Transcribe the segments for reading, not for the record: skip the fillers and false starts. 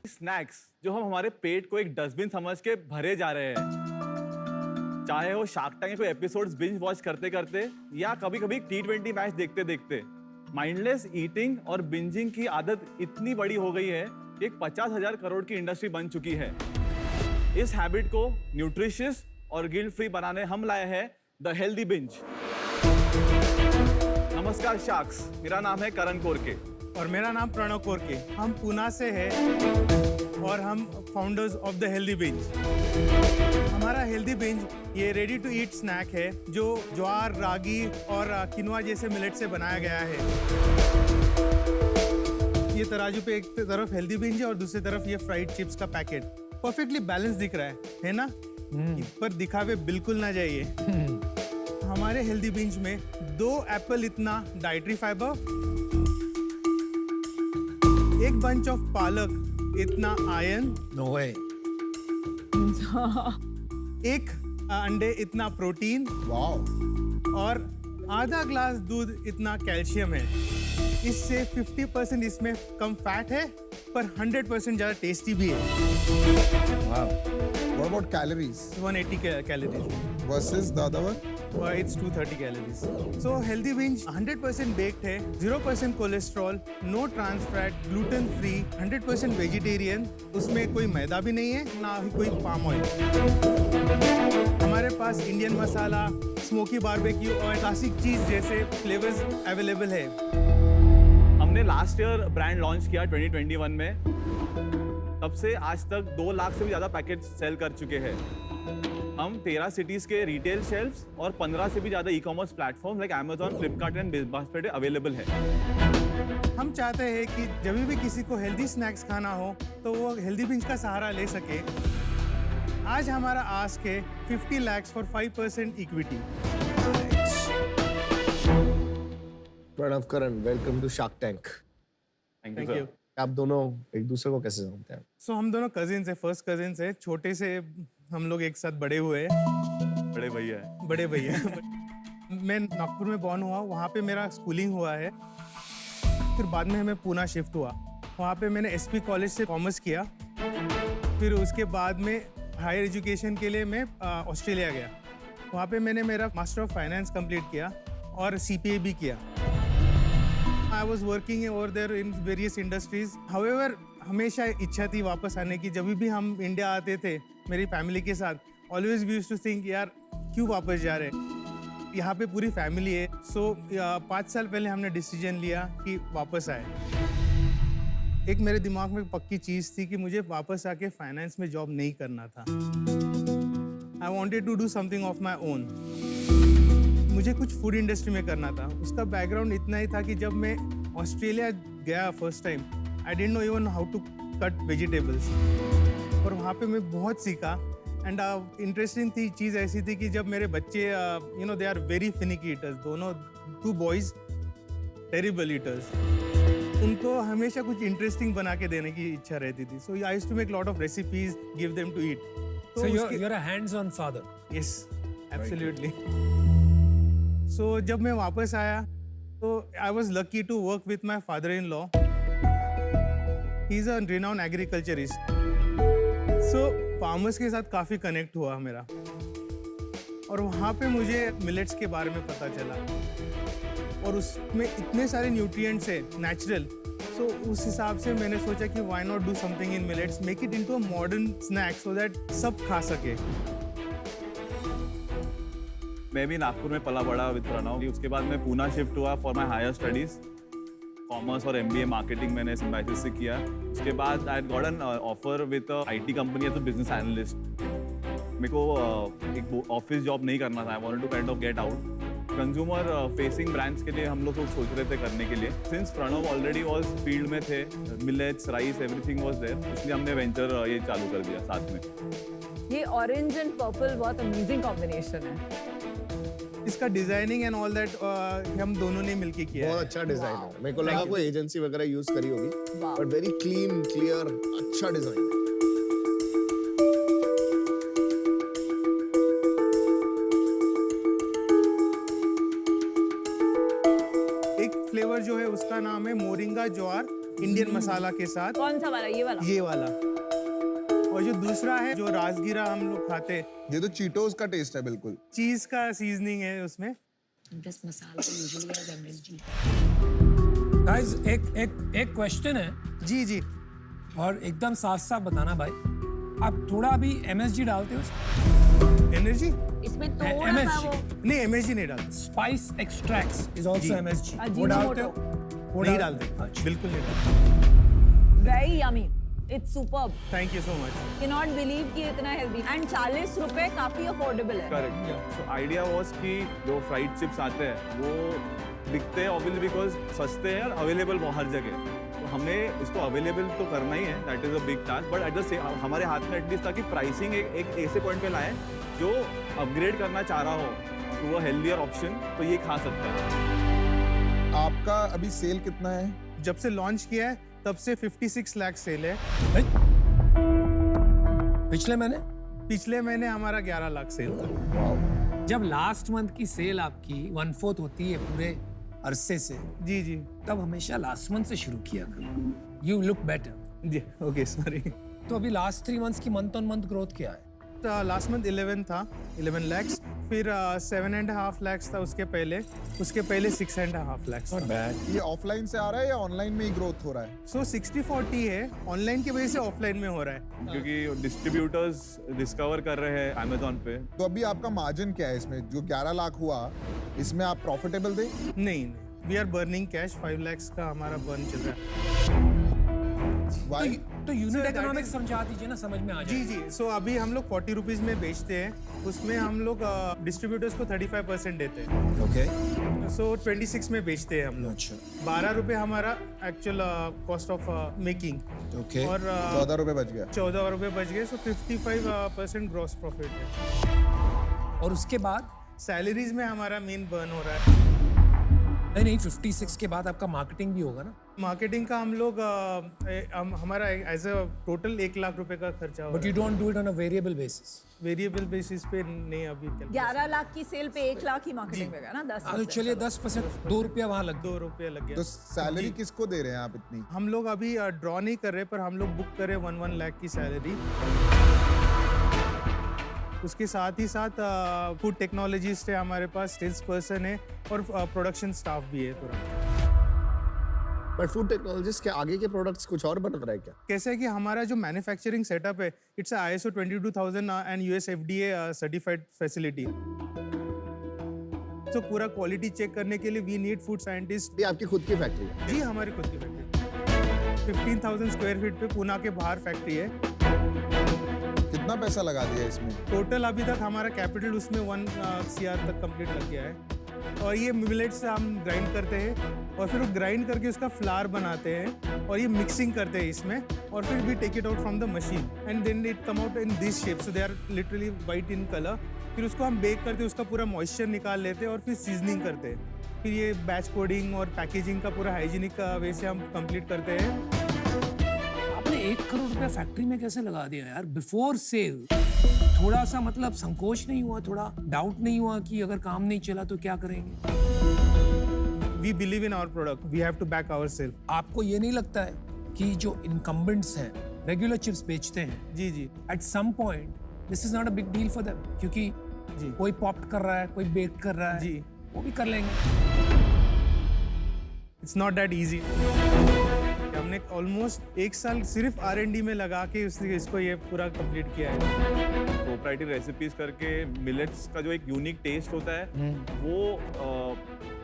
Snacks जो हम हमारे पेट को एक डस्टबिन समझ के भरे जा रहे हैं, चाहे वो शार्क टैंक के कोई एपिसोड्स बिंज वॉच करते करते या कभी कभी T20 मैच देखते देखते। माइंडलेस ईटिंग और बिंजिंग की आदत इतनी बड़ी हो गई है कि एक 50,000 करोड़ की इंडस्ट्री बन चुकी है। इस हैबिट को न्यूट्रिशियस और गिल्ट फ्री बनाने हम लाए हैं द हेल्दी बिंज। नमस्कार शार्क्स, मेरा नाम है करण कोरके और मेरा नाम प्रणव कोरके। हम पुणे से हैं और हम founders of the healthy binge. हमारा हेल्दी बिंज ये रेडी टू ईट स्नैक है जो ज्वार, रागी और किनवा जैसे मिलेट से बनाया गया है। ये तराजू पे एक तरफ हेल्दी बिंज है और दूसरी तरफ ये फ्राइड चिप्स का पैकेट। परफेक्टली बैलेंस दिख रहा है ना? पर दिखावे बिल्कुल ना जाइए। हमारे हेल्दी बिंज में 2 एप्पल इतना डाइटरी फाइबर, 1 बंच ऑफ पालक इतना आयरन, नो वे, 1 अंडे इतना प्रोटीन, वाओ, और आधा ग्लास दूध इतना कैल्शियम है। इससे 50% इसमें कम फैट है पर 100% ज़्यादा टेस्टी भी है। Wow. What about calories 180 calories versus the other one? It's 230 calories. So healthy binge 100% baked है, 0% cholesterol, no trans fat, gluten free, 100% vegetarian, उसमें कोई मैदा भी नहीं है, ना ही कोई पाम ऑयल। हमारे पास इंडियन मसाला, स्मोकी बारबेक्यू और क्लासिक चीज जैसे फ्लेवर्स अवेलेबल है। हमने लास्ट ईयर ब्रांड लॉन्च किया 2021 में। तब से आज तक 2 लाख से भी ज्यादा पैकेट सेल कर चुके हैं। हम 13 सिटीज के रिटेल शेल्फ्स और 15 से भी ज्यादा ecommerce platform like Amazon, Flipkart and BigBasket पे अवेलेबल है। हम चाहते हैं कि जब भी किसी को हेल्दी स्नैक्स खाना हो तो वो हेल्दी बिंज का सहारा ले सके। आज हमारा आस्क है 50 lakhs for 5% equity. Pranav, Karan, welcome to Shark Tank. Thank you. आप दोनों एक दूसरे को कैसे जानते हैं? सो हम दोनों कजिन्स है, फर्स्ट कजिन्स है। छोटे से हम लोग एक साथ बड़े हुए हैं। बड़े भैया है। बड़े भैया। मैं नागपुर में बॉर्न हुआ, वहाँ पे मेरा स्कूलिंग हुआ है। फिर बाद में मैं पुणे शिफ्ट हुआ, वहाँ पे मैंने SP कॉलेज से कॉमर्स किया। फिर उसके बाद में हायर एजुकेशन के लिए मैं ऑस्ट्रेलिया गया। वहाँ पे मैंने मेरा मास्टर ऑफ फाइनेंस कंप्लीट किया और CPA भी किया। I was working over there in various industries. However हमेशा इच्छा थी वापस आने की। जब भी हम इंडिया आते थे मेरी फैमिली के साथ, always we used to think यार क्यों वापस जा रहे हैं, यहाँ पे पूरी फैमिली है। सो 5 साल पहले हमने डिसीजन लिया कि वापस आए। एक मेरे दिमाग में पक्की चीज़ थी कि मुझे वापस आके फाइनेंस में जॉब नहीं करना था। I wanted to do something of my own. मुझे कुछ फूड इंडस्ट्री में करना था। उसका बैकग्राउंड इतना ही था कि जब मैं ऑस्ट्रेलिया गया first time, I didn't know even how to cut vegetables. और वहाँ पे मैं बहुत सीखा। एंड इंटरेस्टिंग थी चीज़ ऐसी थी कि जब मेरे बच्चे they are very finicky eaters, दोनों 2 बॉयज़ टेरिबल ईटर्स, उनको हमेशा कुछ इंटरेस्टिंग बना के देने की इच्छा रहती थी। So I used to make lot of recipes, give them to eat. So you're a hands-on father. Yes, absolutely. So जब मैं वापस आया तो I was lucky to work with my father-in-law. He is a renowned agriculturist. So farmers के साथ काफ़ी connect हुआ मेरा, और वहाँ पे मुझे मिलेट्स के बारे में पता चला। और उसमें इतने सारे न्यूट्रिएंट्स है नेचुरल। सो उस हिसाब से मैंने सोचा कि why not do something in millets, make it into a modern snack so that सब खा सके। मैं भी नागपुर में पला बड़ा विद प्रणव। उसके बाद मैं पुणे शिफ्ट हुआ for my higher studies. Commerce और MBA मार्केटिंग मैंने सिम्बायोसिस से किया। उसके बाद I got an offer with IT company as a business analyst. मेरे को एक ऑफिस जॉब नहीं करना था। I wanted to kind of get out. Consumer facing brands के लिए हम लोग सोच रहे थे करने के लिए। Since Pranav already was field में थे, millets, rice, everything was there, इसलिए हमने वेंचर ये चालू कर दिया साथ में। ये ऑरेंज एंड पर्पल बहुत अमेजिंग कॉम्बिनेशन है। इसका डिजाइनिंग एंड ऑल दैट हम दोनों ने मिलके किया बहुत है। अच्छा डिजाइन है। मेरे को लगा कोई एजेंसी वगैरह यूज करी होगी, Wow. But very clean, clear, अच्छा डिजाइन है। एक फ्लेवर जो है उसका नाम है मोरिंगा ज्वार इंडियन मसाला के साथ। कौन सा वाला? ये वाला? ये वाला। और जो दूसरा है जो राजगीरा हम लोग खाते, ये तो चीटोस का टेस्ट है बिल्कुल। चीज का सीजनिंग है उसमें। This masala usually has MSG. Guys एक क्वेश्चन है जी जी। और एकदम साफ साफ बताना भाई, आप थोड़ा भी MSG डालते हो? एनर्जी इसमें थोड़ा सा वो नहीं, एमएसजी नहीं डालते। Spice extracts is also MSG, वो अजीनोमोटो। डालते हो? वो नहीं डालते डालते, अच्छा। बिल्कुल नहीं डालते। very yummy. It's superb. Thank you so much. Cannot believe कि इतना हेल्दी एंड 40 रुपए काफी अफोर्डेबल है। करेक्ट। सो आइडिया वाज कि जो फ्राइड चिप्स आते हैं वो दिखते हैं ऑब्वियसली बिकॉज सस्ते हैं और अवेलेबल हर जगह। तो हमें इसको अवेलेबल तो करना ही है, that is a big task, but at the same हमारे हाथ में एटलीस्ट था कि प्राइसिंग एक ऐसे पॉइंट पे लाएं जो अपग्रेड करना चाह रहा हो तो वो हेल्दियर ऑप्शन तो ये खा सकता है। आपका अभी सेल कितना है? जब से लॉन्च किया है तब से 56 लाख सेल है। पिछले महीने पिछले महीने हमारा 11 लाख सेल था। जब लास्ट मंथ की सेल आपकी 1/4 होती है पूरे अरसे से, जी जी तब हमेशा लास्ट मंथ से शुरू किया करो। You look better. जी। Okay sorry. तो अभी लास्ट 3 मंथ्स की मंथ ऑन मंथ ग्रोथ क्या है? लास्ट मंथ 11 था, 11 lakhs, फिर 7.5 lakhs था उसके पहले 6.5 lakhs था। ये ऑफलाइन से आ रहा है या ऑनलाइन में ही ग्रोथ हो रहा है? सो 60-40 है, ऑनलाइन की वजह से ऑफलाइन में हो रहा है। क्योंकि डिस्ट्रीब्यूटर्स डिस्कवर कर रहे हैं अमेजोन पे। तो अभी आपका मार्जिन क्या है इसमें? जो 11 लाख हुआ इसमें आप प्रॉफिटेबल थे? नहीं, we are burning cash. 5 lakhs का हमारा बर्न चल रहा है। Why? तो unit Sir, that economics is- समझा दीजिए ना, समझ में आ जाए। जी जी। सो अभी हम लोग 40 रुपीज में बेचते हैं, उसमें हम लोग डिस्ट्रीब्यूटर्स को 35% देते हैं। ओके, सो 26 में बेचते हैं हम लोग। अच्छा, 12 रुपए हमारा actual cost of making, okay. और 14 रुपए बच गया। 14 रुपए बच गए। सो 55% ग्रॉस प्रॉफिट है। और उसके बाद सैलरीज में हमारा मेन बर्न हो रहा है। नहीं 56 के बाद आपका मार्केटिंग भी होगा ना? मार्केटिंग का हम लोग हमारा एज अ टोटल 1 लाख रुपए का खर्चा हो बट रहा you don't do it on a variable basis. है। वेरिएबल बेसिस पे नहीं अभी 11 लाख की सेल पे 1 लाख ही मार्केटिंग में गया ना। 10 तो चलिए 10%, 2 रुपया वहाँ लग 2 रुपये लग गया। तो सैलरी किसको दे रहे हैं आप इतनी? हम लोग अभी ड्रॉ नहीं कर रहे, पर हम लोग बुक कर रहे 1 लाख की सैलरी। उसके साथ ही साथ फूड टेक्नोलॉजिस्ट है हमारे पास, सेल्स पर्सन है और प्रोडक्शन स्टाफ भी है पूरा। बट फूड टेक्नोलॉजिस्ट के आगे के प्रोडक्ट्स कुछ और बन रहा है क्या? कैसे है कि हमारा जो मैन्युफैक्चरिंग सेटअप है, it's ISO 22000 and US FDA certified facility. तो पूरा क्वालिटी चेक करने के लिए वी नीड फूड साइंटिस्ट। ये आपकी खुद की फैक्ट्री है? जी, हमारी खुद की फैक्ट्री 15,000 स्क्वायर फीट पे पुणे के बाहर फैक्ट्री है। कितना पैसा लगा दिया इसमें? टोटल अभी तक हमारा कैपिटल उसमें 1 CR तक कंप्लीट लग गया है। और ये मिलेट्स से हम ग्राइंड करते हैं और फिर वो ग्राइंड करके उसका फ्लावर बनाते हैं और ये मिक्सिंग करते हैं इसमें, और फिर we take it out from the machine and then it come out in this shape, so they are literally white in colour. फिर उसको हम बेक करते हैं, उसका पूरा मॉइस्चर निकाल लेते हैं और फिर सीजनिंग करते हैं। फिर ये बैच कोडिंग और पैकेजिंग का पूरा हाइजीनिक वे से हम कंप्लीट करते हैं। आपने 1 करोड़ रुपया फैक्ट्री में कैसे लगा दिया यार बिफोर सेल? थोड़ा सा मतलब संकोच नहीं हुआ, थोड़ा डाउट नहीं हुआ कि अगर काम नहीं चला तो क्या करेंगे? We believe in our product, we have to back our self. आपको ये नहीं लगता है कि जो इनकम्बेंट्स हैं रेगुलर चिप्स बेचते हैं, जी जी at some point this is not a big deal for them, क्योंकि जी कोई पॉप्ड कर रहा है, कोई बेक कर रहा है, जी। वो भी कर लेंगे। It's not that easy. हमने ऑलमोस्ट 1 साल सिर्फ R&D में लगा के इसको ये पूरा कंप्लीट किया है। प्रोप्राइटरी रेसिपीज करके मिलेट्स का जो एक यूनिक टेस्ट होता है वो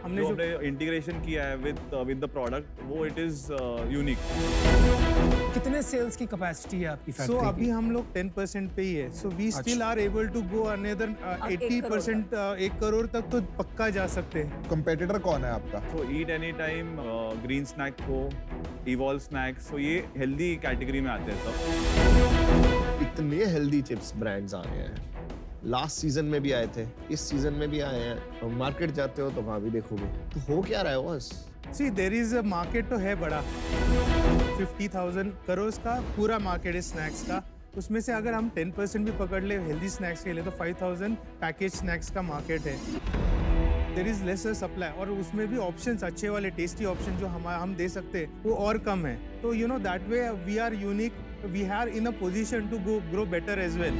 हमने जो जो हमने इंटीग्रेशन किया है विद द प्रोडक्ट, वो इट इज यूनिक। कितने सेल्स की कैपेसिटी है आपकी सो फैक्ट्री अभी हम लोग 10% पे ही है। So we still are able to go another 80%, 1 crore तक तो पक्का जा सकते हैं। कंपेटिटर कौन है आपका? तो eat any time, green snack को, इवॉल्व स्नैक्स, तो ये हेल्दी कैटेगरी में आते हैं सब। इतने हेल्दी चिप्स ब्रांड्स आ गए हैं। लास्ट सीजन में भी आए थे, इस सीजन में भी आए हैं। और मार्केट जाते हो तो वहाँ भी देखोगे। तो हो क्या रहा है बस? सी देयर इज अ मार्केट तो है बड़ा, 50,000 करोड़ का पूरा मार्केट है स्नैक्स का। उसमें से अगर हम 10% भी पकड़ ले हेल्दी स्नैक्स के लिए तो 5,000 पैकेज स्नैक्स का मार्केट है। देयर इज लेसर सप्लाई और उसमें भी ऑप्शंस अच्छे वाले टेस्टी ऑप्शन जो हम दे सकते हैं वो और कम है तो you know that way we are unique we are in a position to grow better as well.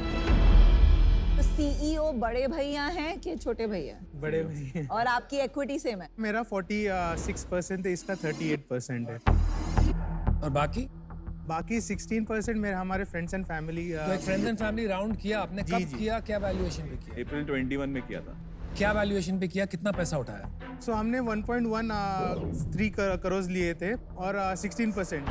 तो सीईओ बड़े भैया हैं कि छोटे भैया? बड़े भैया और आपकी इक्विटी सेम है? मेरा 46% है, इसका 38% है। और बाकी 16% मेरे हमारे फ्रेंड्स एंड फैमिली। तो एक फ्रेंड्स एंड फैमिली राउंड किया आपने, जी, कब जी। किया, क्या वैल्यूएशन पे किया? अप्रैल 21 में किया था। क्या वैल्यूएशन पे किया, कितना पैसा उठाया? सो हमने 1.13 करोड़ लिए थे और 16%।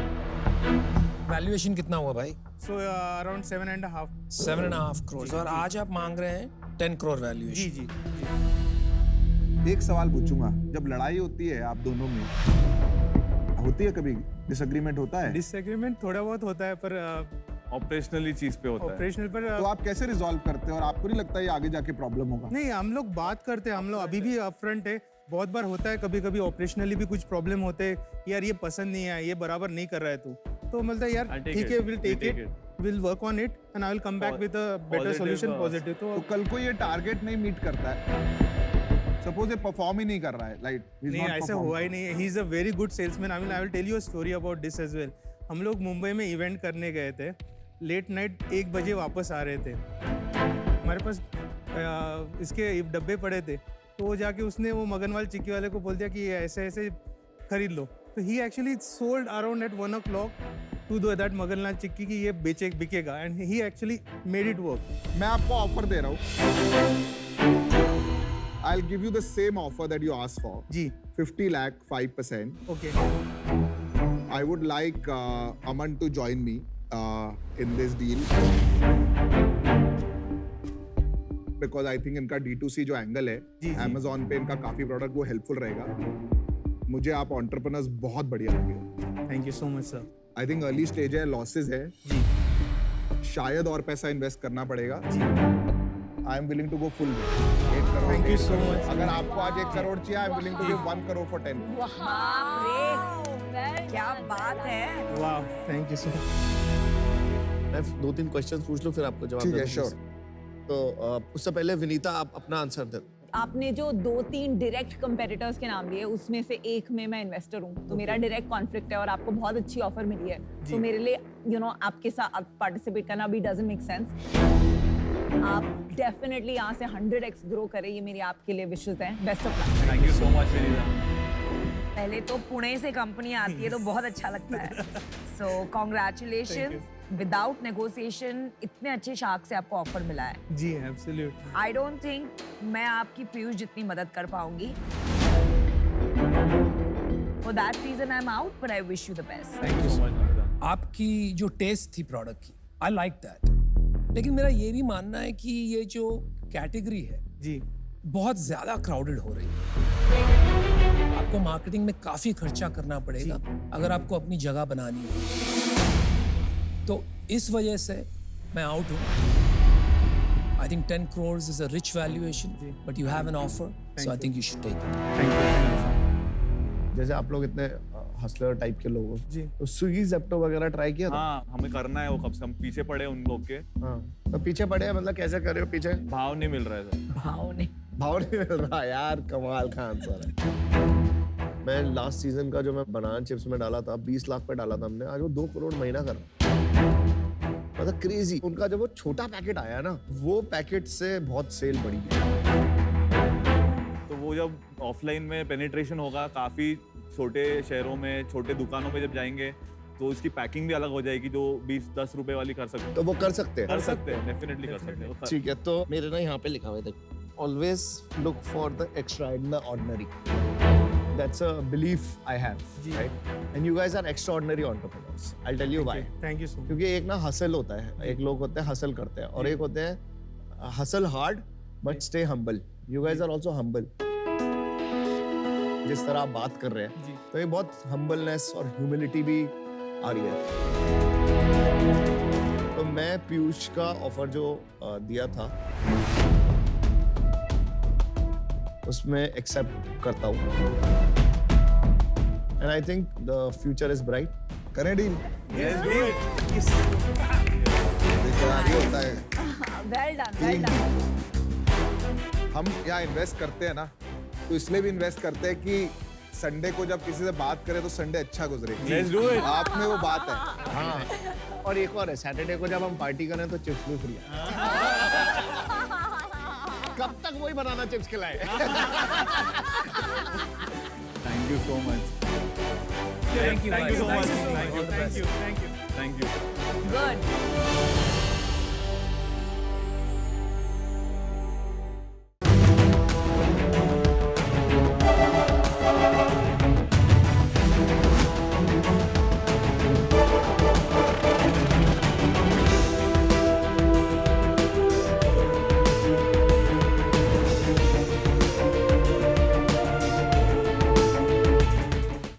वैल्यूएशन कितना हुआ भाई? So around 7.5। 7.5 करोड़। और आज आप मांग रहे हैं 10 करोड़ जी वैल्यूएशन। जी। एक सवाल पूछूंगा, जब लड़ाई होती है आप दोनों में, होती है कभी डिसएग्रीमेंट होता है? डिसएग्रीमेंट थोड़ा बहुत होता है पर ऑपरेशनली चीज पे होता है। ऑपरेशनल पर तो आप कैसे रिजॉल्व करते हो और आपको नहीं लगता ये आगे जाके प्रॉब्लम होगा? नहीं हम लोग बात करते हैं, हम लोग अभी भी अपफ्रंट है। बहुत बार होता है कभी कभी ऑपरेशनली भी कुछ प्रॉब्लम होते हैं, यार ये पसंद नहीं है, ये बराबर नहीं कर रहा है तू, तो मतलब यार I'll take ठीक है it. Will We take take it, will work on it and I will come back with a better Positive, solution positive. तो तो कल को ये टारगेट नहीं मीट करता है, सपोज ये परफॉर्म ही नहीं कर रहा है, लाइक नहीं ऐसा हुआ ही नहीं है। He is a very good salesman. I will tell you a story about this as well. हम लोग मुंबई में इवेंट करने गए थे, लेट नाइट 1 बजे वापस आ रहे थे। हमारे पास इसके डब्बे पड़े थे, तो वो जाके उसने वो मगनवाल चिक्की वाले को बोल दिया कि ऐसे ऐसे खरीद लो। तो he actually sold around at 1 o'clock to that Maganlal chikki की ये बिकेगा and he actually made it work. मैं आपको ऑफर दे रहा हूँ, I'll give you the same offer that you asked for. जी 50 lakh, 5%. Okay I would like Aman to join me in this deal. Because I think इनका D2C जो angle है, जी। Amazon पे इनका काफी प्रोडक्ट वो हेल्पफुल रहेगा। मुझे आप एंटरप्रेन्योर्स बहुत बढ़िया लगे। Thank you so much sir. I think early stage है, लॉसेस है, जी शायद और पैसा इन्वेस्ट करना पड़ेगा। जी I am willing to go full 8 crore. Thank you so much. अगर आपको आज 1 करोड़ चाहिए, I am willing to give 1 crore for 10। बाप रे, क्या बात है। वाह थैंक यू सो मच। मैं 2-3 क्वेश्चंस पूछ लूं फिर आपको जवाब ठीक है, देना। sure. तो उससे पहले विनीता आप अपना आंसर दे। आपने जो 2-3 डायरेक्ट कंपेटिटर्स के नाम लिए, उसमें से एक में मैं इन्वेस्टर हूँ, तो मेरा डायरेक्ट कॉन्फ्लिक्ट है और आपको बहुत अच्छी ऑफर मिली है, तो मेरे लिए यू नो आपके साथ पार्टिसिपेट करना भी डजंट मेक सेंस। आप डेफिनेटली यहाँ से 100x ग्रो करें, ये मेरी आपके लिए विशेस हैं। Best of luck. Thank you so much Vinita. पहले तो पुणे से कंपनी आती है तो बहुत अच्छा लगता है। सो कॉन्ग्रेचुलेशंस, विदाउट नेगोशिएशन इतने अच्छे शार्क से आपको ऑफर मिला है। जी एब्सोल्युटली। आई डोंट थिंक मैं आपकी पीयूष जितनी मदद कर पाऊंगी। For that reason I am out, but I wish you the best. Thank you so much Vinita. आपकी जो टेस्ट थी प्रोडक्ट की, आई लाइक दैट, लेकिन मेरा ये भी मानना है कि ये जो कैटेगरी है जी बहुत ज्यादा क्राउडेड हो रही है। आपको मार्केटिंग में काफी खर्चा करना पड़ेगा अगर आपको अपनी जगह बनानी है। तो इस वजह से मैं आउट हूँ। I think 10 crores is a rich valuation, but you have an offer, so I think you should take it. Thank you. जैसे आप लोग इतने हसलर टाइप के लोग हो, जी। तो स्विगी ज़ेप्टो वगैरह ट्राई किया था? हाँ हमें करना है वो, कब से हम पीछे पड़े उन लोग के, हाँ। तो पीछे पड़े हैं, मतलब कैसे कर रहे हो पीछे? भाव नहीं मिल रहा है सर। भाव नहीं। भाव नहीं मिल रहा यार, कमाल का आंसर है। मैं लास्ट सीजन का जो मैं बनाना चिप्स में डाला था, 20 लाख पे डाला था हमने, आज वो 2 करोड़ महीना कर रहा है। मतलब क्रेजी। उनका जब वो छोटा पैकेट आया ना, वो पैकेट से बहुत सेल बढ़ी है। तो वो जब ऑफलाइन में पेनिट्रेशन होगा, काफी छोटे शहरों में, छोटे दुकानों में जब जाएंगे, तो उसकी पैकिंग भी अलग हो जाएगी, जो 20-10 रुपए वाली कर सकते तो वो कर सकते हैं। हैं, डेफिनेटली कर सकते हैं। ठीक है, तो मेरे ना यहाँ पे लिखा हुआ है, देखो, always look for the extra in the ordinary. That's a belief I have, right? And you guys are extraordinary entrepreneurs. I tell you why. Thank you so much. क्योंकि एक ना हसल होता है, एक लोग होते हैं हसल करते हैं, और एक होते हैं hustle hard but stay humble. You guys are also humble. जिस तरह आप बात कर रहे हैं, जी। तो ये बहुत हम्बलनेस और ह्यूमिलिटी भी आ रही है। तो मैं पीयूष का ऑफर जो दिया था, उसमें एक्सेप्ट करता हूँ। And I think the future is bright. करें डील? Yes, do it. देखिए होता है, वेल डन, वेल डन। हम यहाँ इन्वेस्ट करते हैं ना, तो इसलिए भी इन्वेस्ट करते हैं कि संडे को जब किसी से बात करें तो संडे अच्छा गुजरे। Let's do it. आप में वो बात है। हाँ और एक और है, सैटरडे को जब हम पार्टी करें तो चिप्स भी फ्री है। कब तक वही बनाना चिप्स खिलाए। Thank you so much. Thank you. Thank you so guys. much. Nice to see you. Thank you. All the best. Thank you. Good.